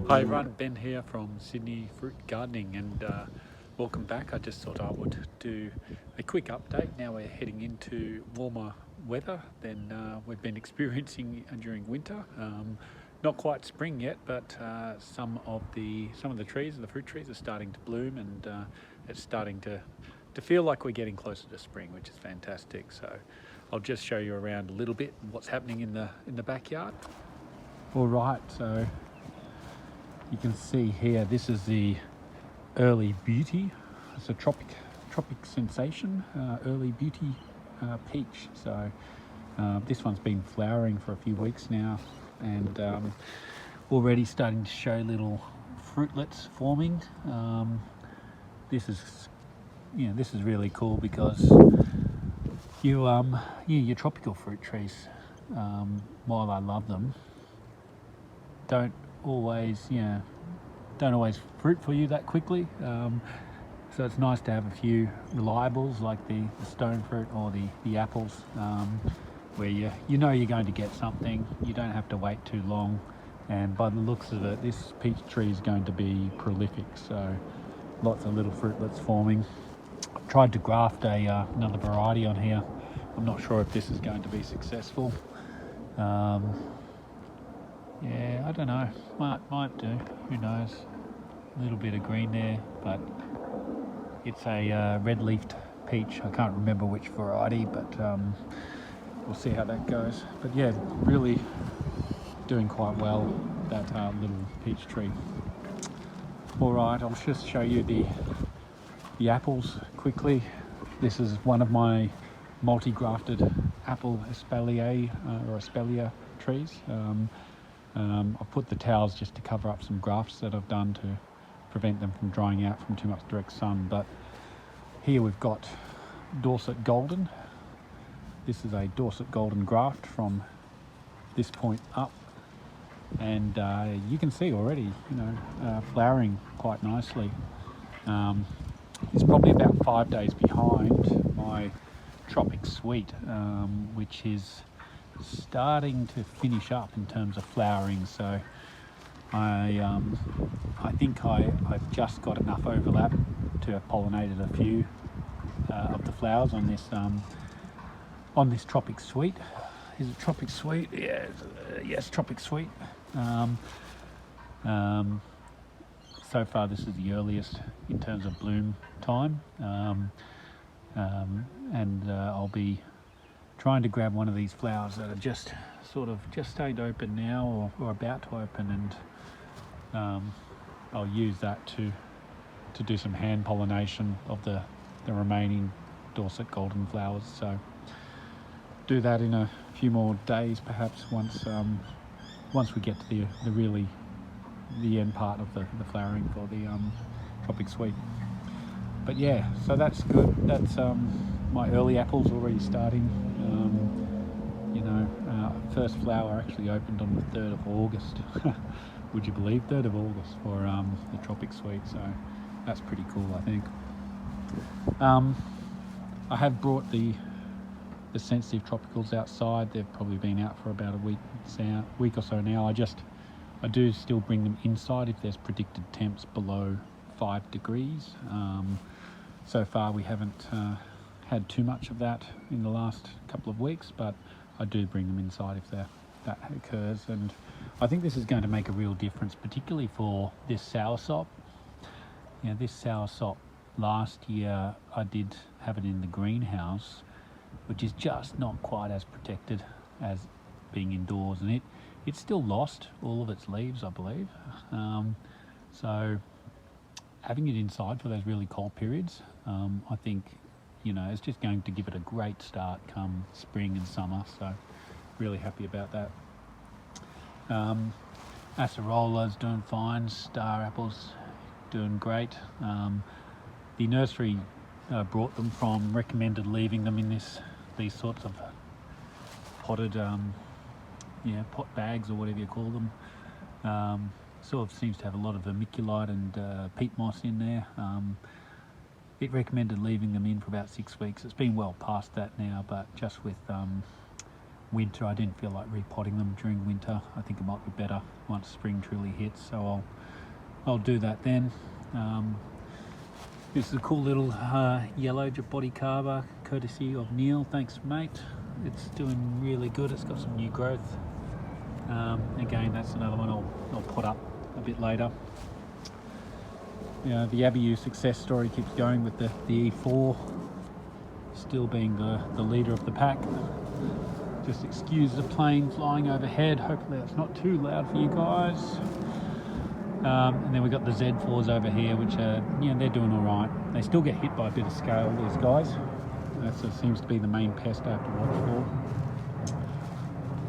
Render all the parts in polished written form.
Hi everyone, Ben here from Sydney Fruit Gardening and welcome back. I just thought I would do a quick update. Now we're heading into warmer weather than we've been experiencing during winter. Not quite spring yet, but some of the trees, the fruit trees, are starting to bloom, and it's starting to feel like we're getting closer to spring, which is fantastic. So I'll just show you around a little bit what's happening in the backyard. All right, so you can see here, this is the early beauty. It's a tropic sensation, early beauty peach. So this one's been flowering for a few weeks now, and already starting to show little fruitlets forming. This is really cool because your tropical fruit trees, while I love them, don't always fruit for you that quickly. So it's nice to have a few reliables like the stone fruit or the apples, where you know you're going to get something. You don't have to wait too long, and by the looks of it, this peach tree is going to be prolific. So lots of little fruitlets forming. I've tried to graft another variety on here. I'm not sure if this is going to be successful. Yeah, I don't know. Might do. Who knows? A little bit of green there, but it's a red-leafed peach. I can't remember which variety, but we'll see how that goes. But yeah, really doing quite well, that little peach tree. All right, I'll just show you the apples quickly. This is one of my multi-grafted apple espalier or espalier trees. I've put the towels just to cover up some grafts that I've done to prevent them from drying out from too much direct sun. But here we've got Dorset Golden. This is a Dorset Golden graft from this point up, and you can see already, flowering quite nicely. It's probably about 5 days behind my Tropic Sweet, which is starting to finish up in terms of flowering. So I think I've just got enough overlap to have pollinated a few of the flowers on this Tropic Sweet. Is it Tropic Sweet? Yeah, yes, Tropic Sweet. So far this is the earliest in terms of bloom time, and I'll be trying to grab one of these flowers that are just starting to open now, or about to open, and I'll use that to do some hand pollination of the remaining Dorset Golden flowers. So do that in a few more days, perhaps, once we get to the end part of the flowering for the Tropic Sweet. But yeah, so that's good. That's my early apples already starting. First flower actually opened on the 3rd of August. Would you believe? 3rd of August for the Tropic Sweet. So that's pretty cool, I think. I have brought the sensitive tropicals outside. They've probably been out for about a week or so now. I do still bring them inside if there's predicted temps below 5 degrees. So far we haven't had too much of that in the last couple of weeks, but I do bring them inside if that occurs. And I think this is going to make a real difference, particularly for this soursop. This soursop, last year I did have it in the greenhouse, which is just not quite as protected as being indoors, and it still lost all of its leaves, I believe. So having it inside for those really cold periods, I think, it's just going to give it a great start come spring and summer. So really happy about that. Acerolas doing fine. Star apples doing great. The nursery brought them from, recommended leaving them in these sorts of potted pot bags or whatever you call them. Sort of seems to have a lot of vermiculite and peat moss in there. It recommended leaving them in for about 6 weeks. It's been well past that now, but just with winter. I didn't feel like repotting them during winter. I think it might be better once spring truly hits, so I'll do that then. This is a cool little yellow Jaboticaba, courtesy of Neil. Thanks, mate. It's doing really good. It's got some new growth. Again, that's another one I'll put up a bit later. The Abiu success story keeps going with the E4 still being the leader of the pack. Just excuse the plane flying overhead. Hopefully that's not too loud for you guys. And then we've got the Z4s over here, which are, they're doing all right. They still get hit by a bit of scale, these guys. That seems to be the main pest I have to watch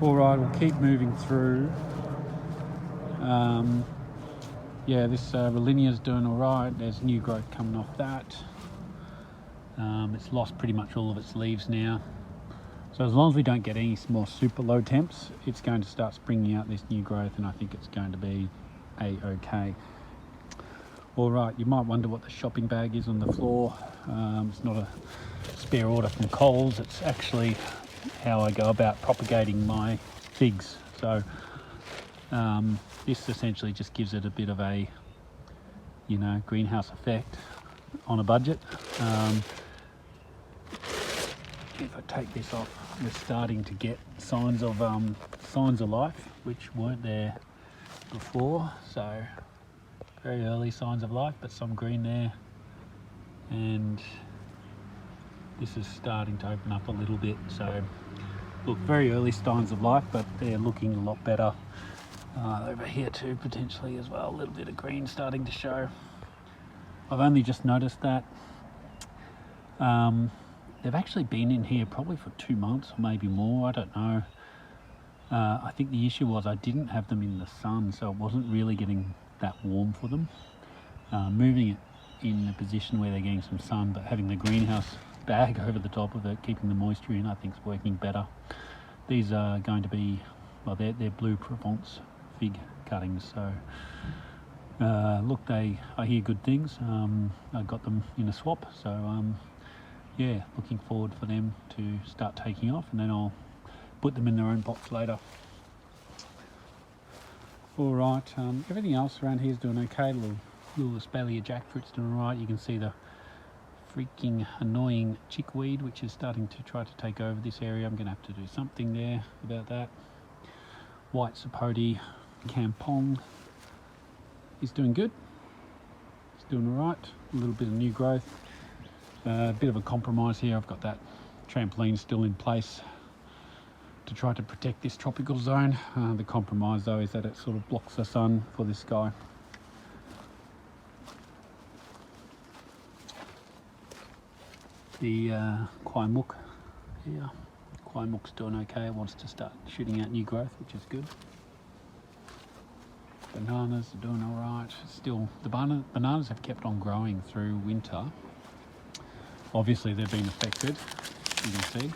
for. All right, we'll keep moving through. This Rolinia's doing all right. There's new growth coming off that. It's lost pretty much all of its leaves now. So as long as we don't get any more super low temps, it's going to start springing out this new growth, and I think it's going to be a-okay. All right, you might wonder what the shopping bag is on the floor. It's not a spare order from Coles. It's actually how I go about propagating my figs. So this essentially just gives it a bit of a, greenhouse effect on a budget. If I take this off, we're starting to get signs of life, which weren't there before. So very early signs of life, but some green there, and this is starting to open up a little bit. So look, very early signs of life, but they're looking a lot better. Over here too, potentially as well, a little bit of green starting to show. I've only just noticed that. They've actually been in here probably for 2 months, or maybe more, I don't know. I think the issue was I didn't have them in the sun, so it wasn't really getting that warm for them. Moving it in a position where they're getting some sun, but having the greenhouse bag over the top of it, keeping the moisture in, I think is working better. These are going to be, well, they're blue Provence fig cuttings, so look, I hear good things. I got them in a swap, so looking forward for them to start taking off, and then I'll put them in their own pots later. All right, everything else around here is doing okay. Little Espalier Jackfruit's doing all right. You can see the freaking annoying chickweed, which is starting to try to take over this area. I'm going to have to do something there about that. White Sapote Campong is doing good. It's doing all right. A little bit of new growth. A bit of a compromise here. I've got that trampoline still in place to try to protect this tropical zone. The compromise though is that it sort of blocks the sun for this guy. The Kwaimuk here. Kwaimuk's doing okay. It wants to start shooting out new growth, which is good. Bananas are doing all right. Still, the bananas have kept on growing through winter. Obviously, they've been affected, you can see.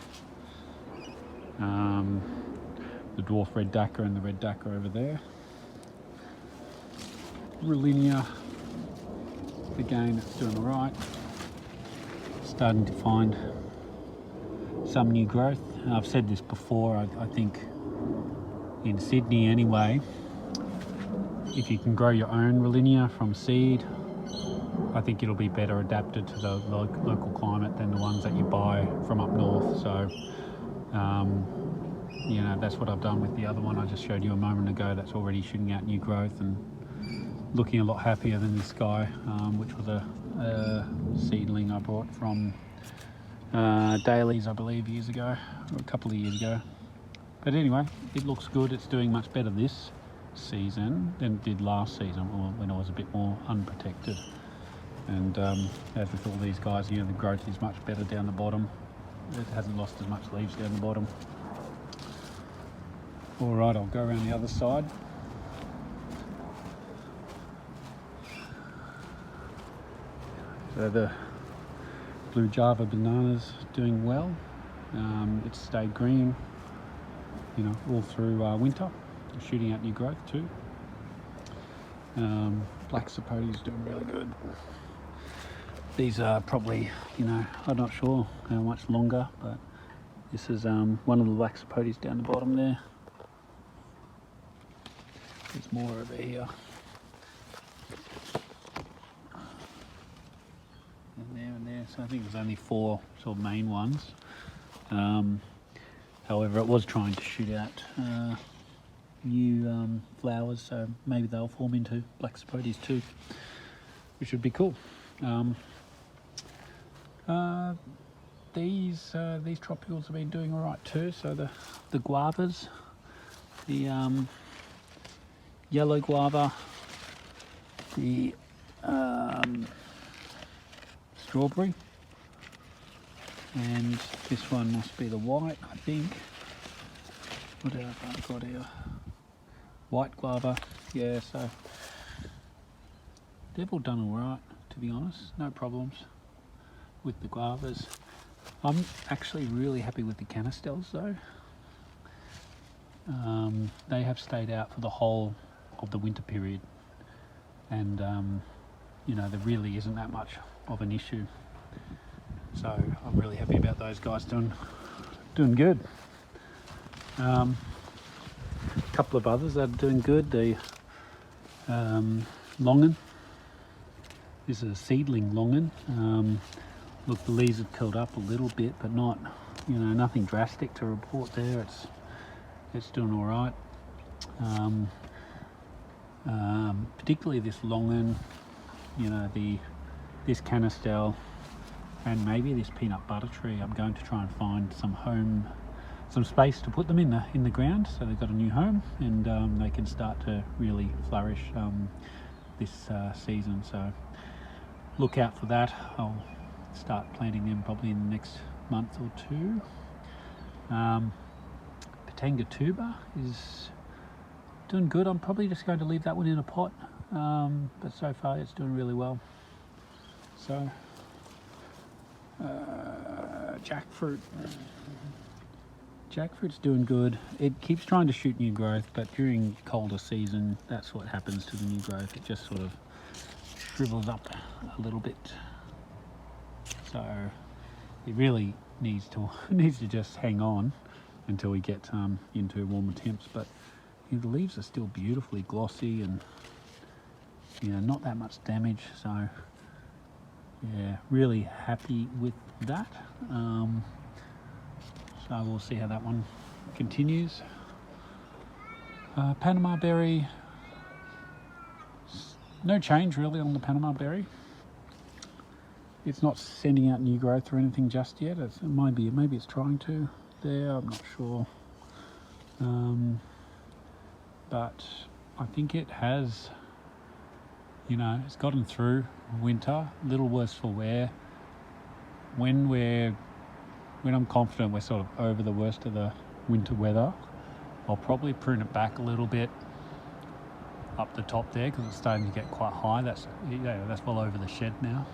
The dwarf red dacre and the red dacre over there. Rollinia, again, it's doing all right. Starting to find some new growth. I've said this before, I think in Sydney anyway, if you can grow your own Rollinia from seed, I think it'll be better adapted to the local climate than the ones that you buy from up north. So, that's what I've done with the other one I just showed you a moment ago. That's already shooting out new growth and looking a lot happier than this guy, which was a seedling I bought from Dailies, I believe, years ago, or a couple of years ago. But anyway, it looks good. It's doing much better this season than it did last season, when it was a bit more unprotected. And as with all these guys here, the growth is much better down the bottom. It hasn't lost as much leaves down the bottom. All right, I'll go around the other side. So the blue Java banana's doing well. It's stayed green, all through winter. It's shooting out new growth too. Black Sapote's doing really good. These are probably, I'm not sure how much longer, but This is one of the Waxapodes down the bottom there. There's more over here. And there. So I think there's only 4 sort of main ones. However, it was trying to shoot out new flowers, so maybe they'll form into Waxapodes too, which would be cool. These tropicals have been doing all right too. So the guavas, the yellow guava, the strawberry, and this one must be the white, I think. What else I've got here? White guava, yeah. So they've all done all right, to be honest. No problems with the guavas. I'm actually really happy with the canistels though. They have stayed out for the whole of the winter period, and you know, there really isn't that much of an issue. So I'm really happy about those guys doing good. A couple of others that are doing good. The longan. This is a seedling longan. Look, the leaves have curled up a little bit, but not, you know, nothing drastic to report there. It's doing all right. Particularly this longan, you know, this canistel, and maybe this peanut butter tree. I'm going to try and find some space to put them in the ground, so they've got a new home, and they can start to really flourish this season. So look out for that. I'll start planting them probably in the next month or 2. Patanga tuber is doing good. I'm probably just going to leave that one in a pot, but so far it's doing really well. So Jackfruit's doing good. It keeps trying to shoot new growth, but during colder season, that's what happens to the new growth. It just sort of shrivels up a little bit. So it really needs to just hang on until we get into warmer temps. But you know, the leaves are still beautifully glossy, and you know, not that much damage. So yeah, really happy with that. So we'll see how that one continues. Panama Berry, no change really on the Panama Berry. It's not sending out new growth or anything just yet. Maybe it's trying to there, I'm not sure. But I think it has, you know, it's gotten through winter, a little worse for wear. When I'm confident we're sort of over the worst of the winter weather, I'll probably prune it back a little bit up the top there, because it's starting to get quite high. That's well over the shed now.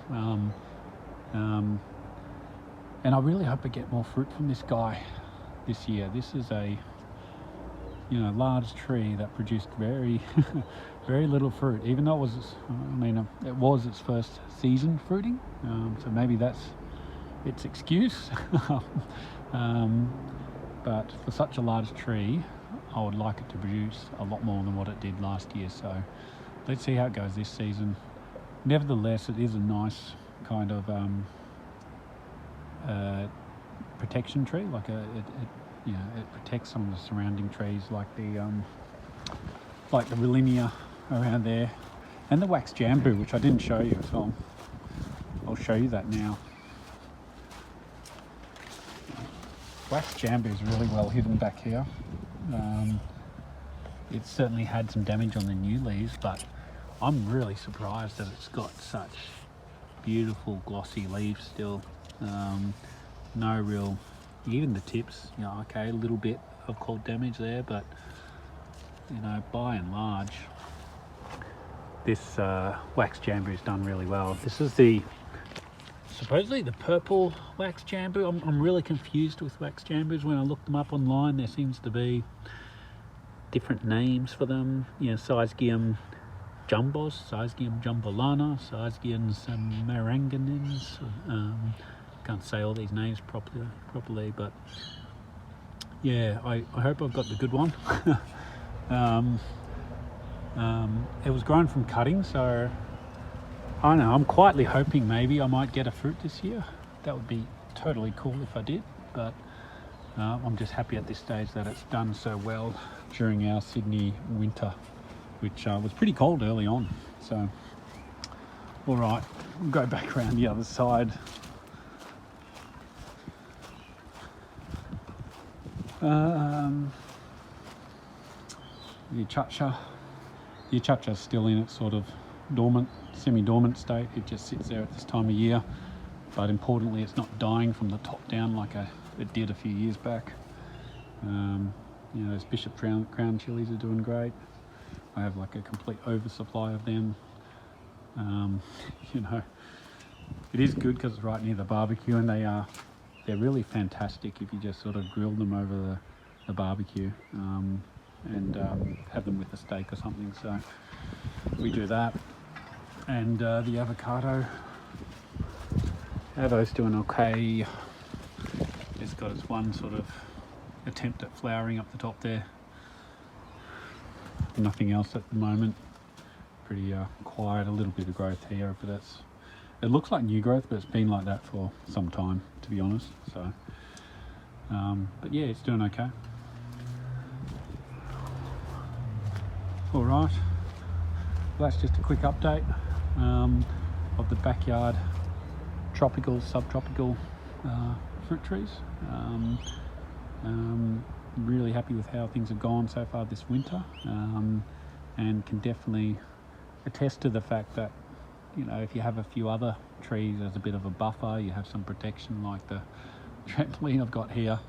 And I really hope I get more fruit from this guy this year. This is a, you know, large tree that produced very very little fruit, even though it was its first season fruiting, so maybe that's its excuse. But for such a large tree, I would like it to produce a lot more than what it did last year. So let's see how it goes this season. Nevertheless, it is a nice kind of protection tree. Like it protects some of the surrounding trees, like the Willinia around there, and the Wax Jambo, which I didn't show you, so I'll show you that now. Wax Jambo is really well hidden back here. It's certainly had some damage on the new leaves, but I'm really surprised that it's got such beautiful glossy leaves still. No real, even the tips, you know, okay, a little bit of cold damage there, but you know, by and large, this Wax Jambo is done really well. This is supposedly the purple Wax Jambo. I'm really confused with Wax Jambos. When I look them up online, there seems to be different names for them. You know, Syzygium jumbos, Syzygium jumbolana, Syzygium maranganins. Can't say all these names properly, but yeah, I hope I've got the good one. It was grown from cuttings, so I don't know, I'm quietly hoping maybe I might get a fruit this year. That would be totally cool if I did, but I'm just happy at this stage that it's done so well during our Sydney winter, which was pretty cold early on. So, all right, we'll go back around the other side. The Chacha's still in its sort of dormant, semi-dormant state. It just sits there at this time of year, but importantly it's not dying from the top down like it did a few years back. You know, those Bishop Crown chilies are doing great. I have like a complete oversupply of them. You know, it is good because it's right near the barbecue, and they're really fantastic if you just sort of grill them over the barbecue and have them with a steak or something. So we do that. And the avocado, Avo's doing okay. It's got its one sort of attempt at flowering up the top there. Nothing else at the moment. Pretty quiet, a little bit of growth here, but it looks like new growth, but it's been like that for some time, to be honest. So, but yeah, it's doing okay. All right, well, that's just a quick update of the backyard tropical, subtropical fruit trees. Really happy with how things have gone so far this winter, and can definitely attest to the fact that, you know, if you have a few other trees as a bit of a buffer, you have some protection like the trampoline I've got here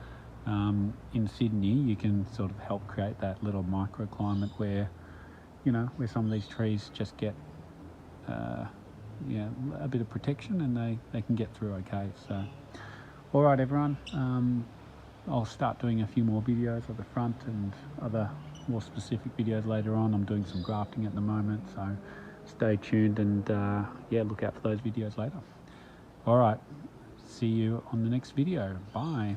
in Sydney, you can sort of help create that little microclimate where, you know, where some of these trees just get yeah, a bit of protection, and they can get through okay. So, all right, everyone, I'll start doing a few more videos at the front and other more specific videos later on. I'm doing some grafting at the moment, so stay tuned, and yeah, look out for those videos later. All right, see you on the next video. Bye.